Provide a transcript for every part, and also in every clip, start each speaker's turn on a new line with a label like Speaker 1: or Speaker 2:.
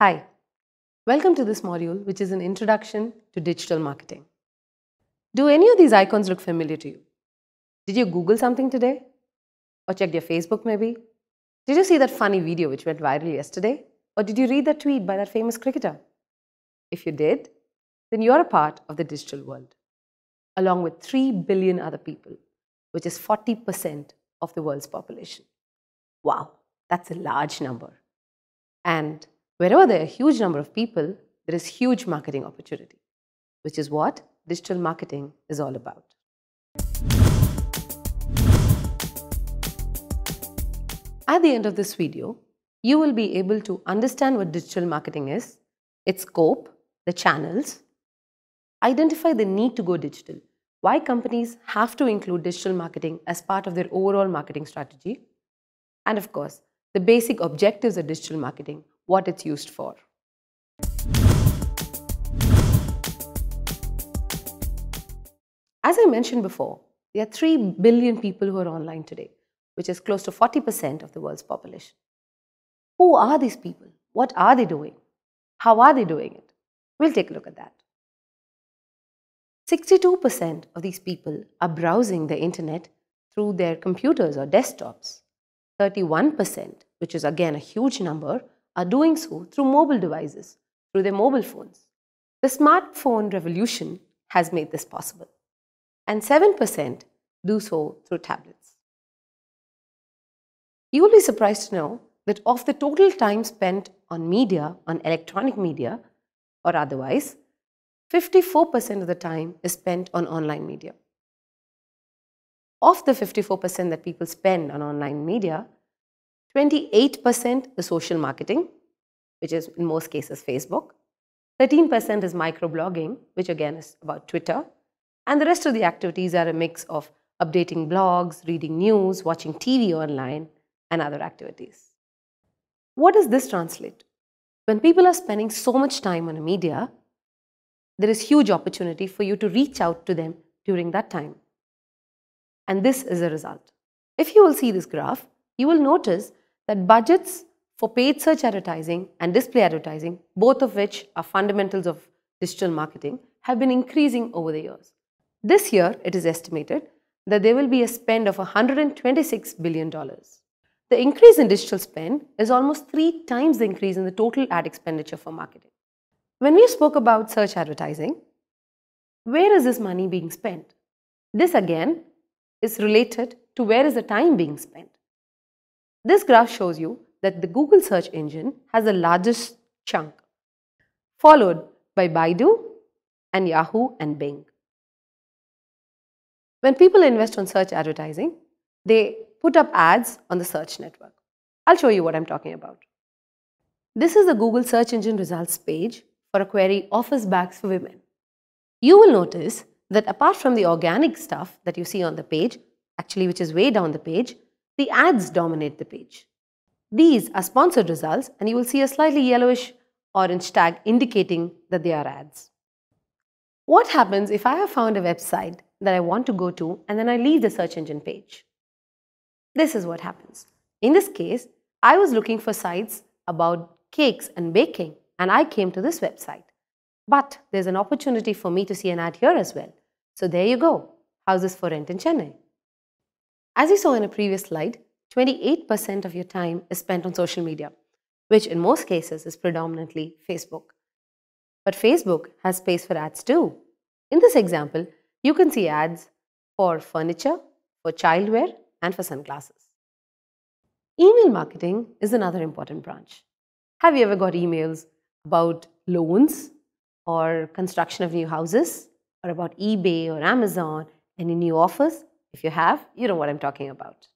Speaker 1: Hi, welcome to this module, which is an introduction to digital marketing. Do any of these icons look familiar to you? Did you Google something today? Or checked your Facebook maybe? Did you see that funny video which went viral yesterday? Or did you read that tweet by that famous cricketer? If you did, then you're a part of the digital world, along with 3 billion other people, which is 40% of the world's population. Wow, that's a large number. And wherever there are a huge number of people, there is huge marketing opportunity, which is what digital marketing is all about. At the end of this video, you will be able to understand what digital marketing is, its scope, the channels, identify the need to go digital, why companies have to include digital marketing as part of their overall marketing strategy, and of course, the basic objectives of digital marketing, what it's used for. As I mentioned before, there are 3 billion people who are online today, which is close to 40% of the world's population. Who are these people? What are they doing? How are they doing it? We'll take a look at that. 62% of these people are browsing the internet through their computers or desktops. 31%, which is again a huge number, are doing so through mobile devices, through their mobile phones. The smartphone revolution has made this possible. And 7% do so through tablets. You will be surprised to know that of the total time spent on media, on electronic media or otherwise, 54% of the time is spent on online media. Of the 54% that people spend on online media, 28% is social marketing, which is in most cases Facebook. 13% is microblogging, which again is about Twitter. And the rest of the activities are a mix of updating blogs, reading news, watching TV online, and other activities. What does this translate? When people are spending so much time on a media, there is huge opportunity for you to reach out to them during that time. And this is a result. If you will see this graph, you will notice that budgets for paid search advertising and display advertising, both of which are fundamentals of digital marketing, have been increasing over the years. This year, it is estimated that there will be a spend of $126 billion. The increase in digital spend is almost 3 times the increase in the total ad expenditure for marketing. When we spoke about search advertising, where is this money being spent? This again is related to where is the time being spent. This graph shows you that the Google search engine has the largest chunk, followed by Baidu and Yahoo and Bing. When people invest on search advertising, they put up ads on the search network. I'll show you what I'm talking about. This is the Google search engine results page for a query office bags for women. You will notice that apart from the organic stuff that you see on the page, actually which is way down the page, the ads dominate the page. These are sponsored results and you will see a slightly yellowish orange tag indicating that they are ads. What happens if I have found a website that I want to go to and then I leave the search engine page? This is what happens. In this case, I was looking for sites about cakes and baking and I came to this website. But there's an opportunity for me to see an ad here as well. So there you go. Houses for rent in Chennai. As you saw in a previous slide, 28% of your time is spent on social media, which in most cases is predominantly Facebook. But Facebook has space for ads too. In this example, you can see ads for furniture, for childwear, and for sunglasses. Email marketing is another important branch. Have you ever got emails about loans or construction of new houses or about eBay or Amazon, any new offers? If you have, you know what I'm talking about.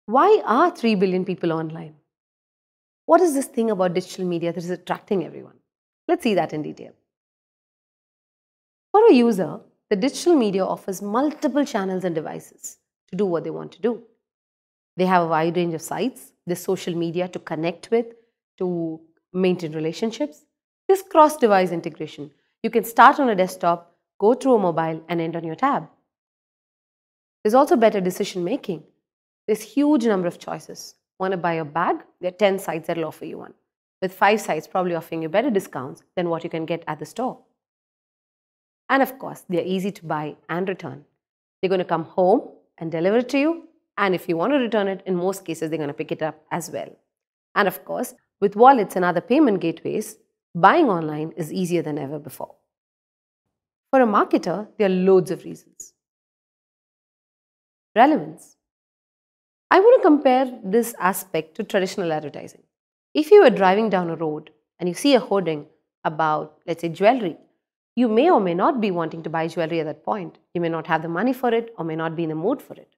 Speaker 1: Why are 3 billion people online? What is this thing about digital media that is attracting everyone? Let's see that in detail. For a user, the digital media offers multiple channels and devices to do what they want to do. They have a wide range of sites, there's social media to connect with, to maintain relationships. There's cross-device integration. You can start on a desktop, go through a mobile and end on your tab. There's also better decision making. There's huge number of choices. Want to buy a bag? There are 10 sites that will offer you one, with 5 sites probably offering you better discounts than what you can get at the store. And of course, they're easy to buy and return. They're going to come home and deliver it to you. And if you want to return it, in most cases, they're going to pick it up as well. And of course, with wallets and other payment gateways, buying online is easier than ever before. For a marketer, there are loads of reasons. Relevance. I want to compare this aspect to traditional advertising. If you are driving down a road and you see a hoarding about, let's say, jewelry, you may or may not be wanting to buy jewelry at that point. You may not have the money for it or may not be in the mood for it.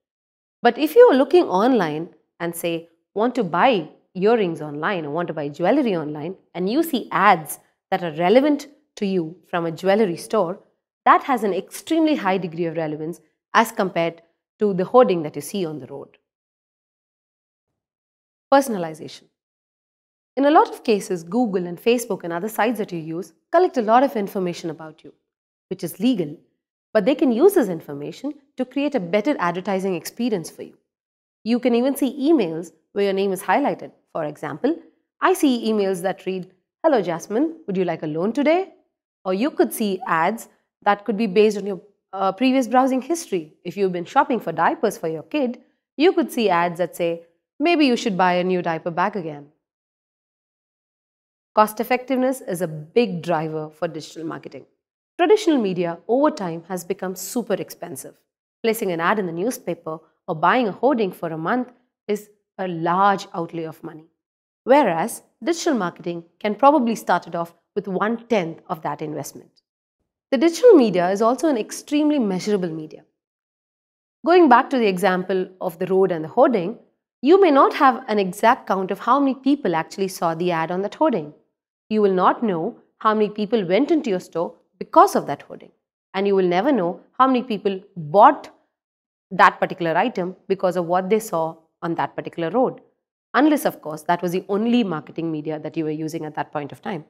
Speaker 1: But if you are looking online and say, want to buy earrings online or want to buy jewelry online, and you see ads that are relevant to you from a jewelry store, that has an extremely high degree of relevance as compared to the hoarding that you see on the road. Personalization. In a lot of cases, Google and Facebook and other sites that you use collect a lot of information about you, which is legal, but they can use this information to create a better advertising experience for you. You can even see emails where your name is highlighted. For example, I see emails that read, "Hello Jasmine, would you like a loan today?" Or you could see ads that could be based on your previous browsing history. If you've been shopping for diapers for your kid, you could see ads that say, maybe you should buy a new diaper bag again. Cost effectiveness is a big driver for digital marketing. Traditional media over time has become super expensive. Placing an ad in the newspaper or buying a hoarding for a month is a large outlay of money. Whereas digital marketing can probably start it off with 1/10 of that investment. The digital media is also an extremely measurable media. Going back to the example of the road and the hoarding, you may not have an exact count of how many people actually saw the ad on that hoarding. You will not know how many people went into your store because of that hoarding. And you will never know how many people bought that particular item because of what they saw on that particular road. Unless, of course, that was the only marketing media that you were using at that point of time.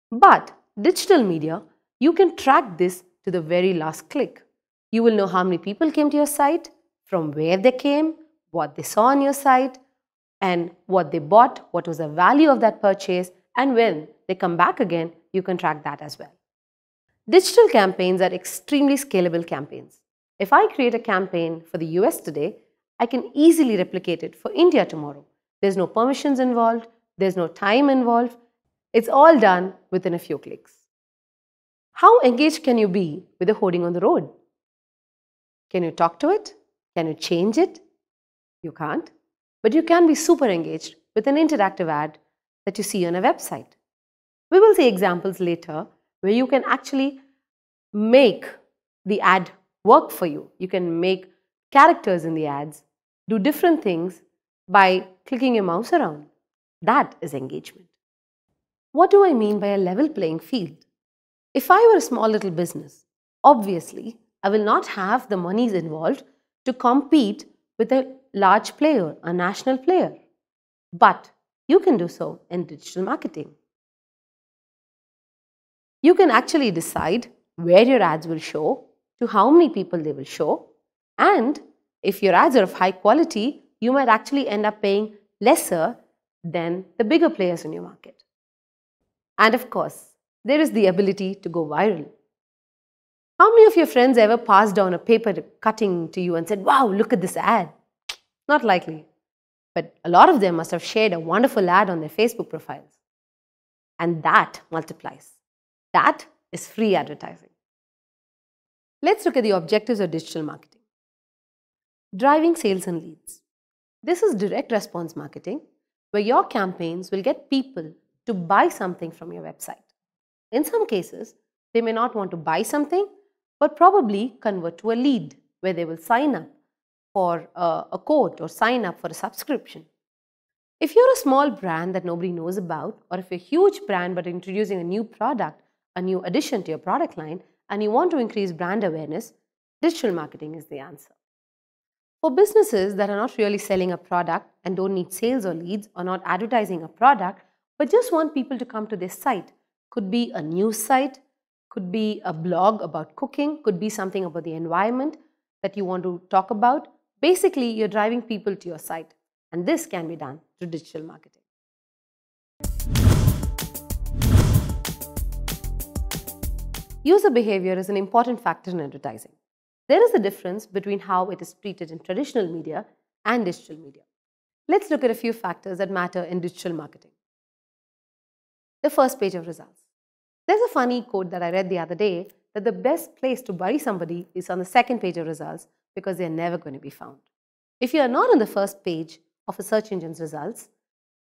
Speaker 1: But digital media, you can track this to the very last click. You will know how many people came to your site, from where they came, what they saw on your site, and what they bought, what was the value of that purchase, and when they come back again, you can track that as well. Digital campaigns are extremely scalable campaigns. If I create a campaign for the US today, I can easily replicate it for India tomorrow. There's no permissions involved, there's no time involved. It's all done within a few clicks. How engaged can you be with the hoarding on the road? Can you talk to it? Can you change it? You can't. But you can be super engaged with an interactive ad that you see on a website. We will see examples later where you can actually make the ad work for you. You can make characters in the ads do different things by clicking your mouse around. That is engagement. What do I mean by a level playing field? If I were a small little business, obviously I will not have the monies involved to compete with a large player, a national player. But you can do so in digital marketing. You can actually decide where your ads will show, to how many people they will show, and if your ads are of high quality, you might actually end up paying lesser than the bigger players in your market. And of course, there is the ability to go viral. How many of your friends ever passed down a paper cutting to you and said, "Wow, look at this ad"? Not likely. But a lot of them must have shared a wonderful ad on their Facebook profiles. And that multiplies. That is free advertising. Let's look at the objectives of digital marketing. Driving sales and leads. This is direct response marketing, where your campaigns will get people to buy something from your website. In some cases, they may not want to buy something, but probably convert to a lead, where they will sign up for a quote or sign up for a subscription. If you're a small brand that nobody knows about, or if you're a huge brand but introducing a new product, a new addition to your product line, and you want to increase brand awareness, digital marketing is the answer. For businesses that are not really selling a product and don't need sales or leads, or not advertising a product, but just want people to come to their site, could be a news site, could be a blog about cooking, could be something about the environment that you want to talk about, Basically, you're driving people to your site, and this can be done through digital marketing. User behavior is an important factor in advertising. There is a difference between how it is treated in traditional media and digital media. Let's look at a few factors that matter in digital marketing. The first page of results. There's a funny quote that I read the other day that the best place to bury somebody is on the second page of results because they're never going to be found. If you are not on the first page of a search engine's results,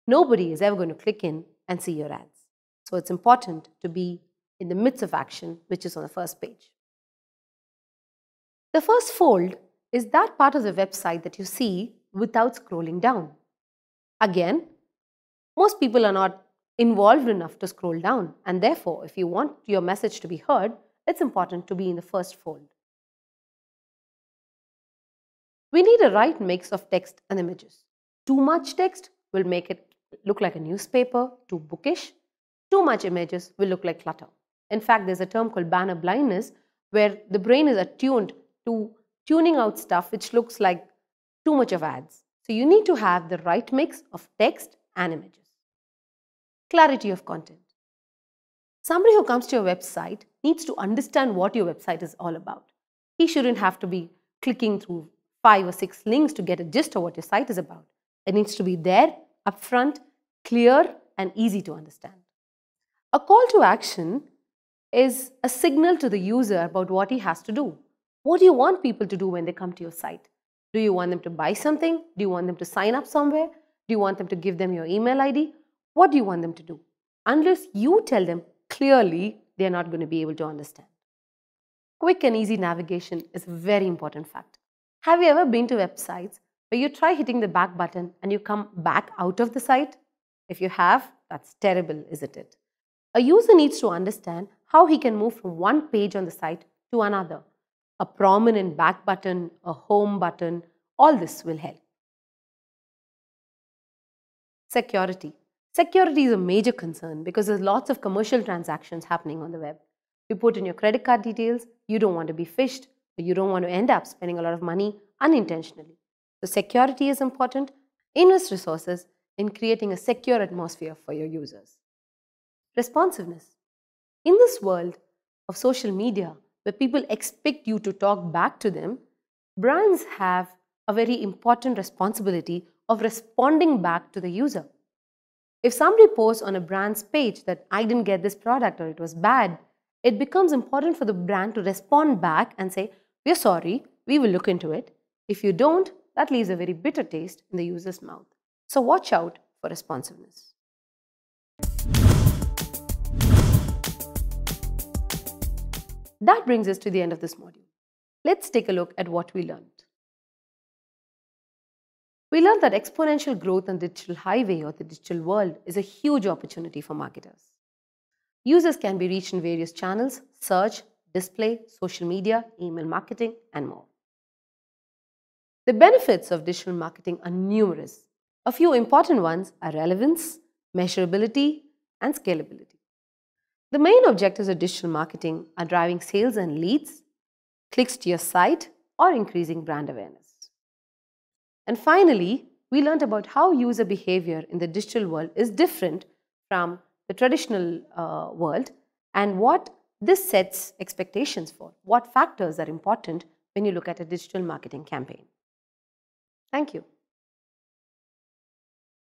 Speaker 1: nobody is ever going to click in and see your ads. So it's important to be in the midst of action, which is on the first page. The first fold is that part of the website that you see without scrolling down. Again, most people are not involved enough to scroll down, and therefore, if you want your message to be heard, it's important to be in the first fold. We need a right mix of text and images. Too much text will make it look like a newspaper, too bookish. Too much images will look like clutter. In fact, there's a term called banner blindness where the brain is attuned to tuning out stuff which looks like too much of ads. So you need to have the right mix of text and images. Clarity of content. Somebody who comes to your website needs to understand what your website is all about. He shouldn't have to be clicking through 5 or 6 links to get a gist of what your site is about. It needs to be there, upfront, clear, and easy to understand. A call to action is a signal to the user about what he has to do. What do you want people to do when they come to your site? Do you want them to buy something? Do you want them to sign up somewhere? Do you want them to give them your email ID? What do you want them to do? Unless you tell them clearly, they are not going to be able to understand. Quick and easy navigation is a very important factor. Have you ever been to websites where you try hitting the back button and you come back out of the site? If you have, that's terrible, isn't it? A user needs to understand how he can move from one page on the site to another. A prominent back button, a home button, all this will help. Security. Security is a major concern because there's lots of commercial transactions happening on the web. You put in your credit card details, you don't want to be phished, or you don't want to end up spending a lot of money unintentionally. So security is important. Invest resources in creating a secure atmosphere for your users. Responsiveness. In this world of social media, where people expect you to talk back to them, brands have a very important responsibility of responding back to the user. If somebody posts on a brand's page that I didn't get this product or it was bad, it becomes important for the brand to respond back and say, we're sorry, we will look into it. If you don't, that leaves a very bitter taste in the user's mouth. So watch out for responsiveness. That brings us to the end of this module. Let's take a look at what we learned. We learned that exponential growth on the digital highway or the digital world is a huge opportunity for marketers. Users can be reached in various channels: search, display, social media, email marketing, and more. The benefits of digital marketing are numerous. A few important ones are relevance, measurability, and scalability. The main objectives of digital marketing are driving sales and leads, clicks to your site, or increasing brand awareness. And finally, we learned about how user behavior in the digital world is different from the traditional world and what this sets expectations for, what factors are important when you look at a digital marketing campaign. Thank you.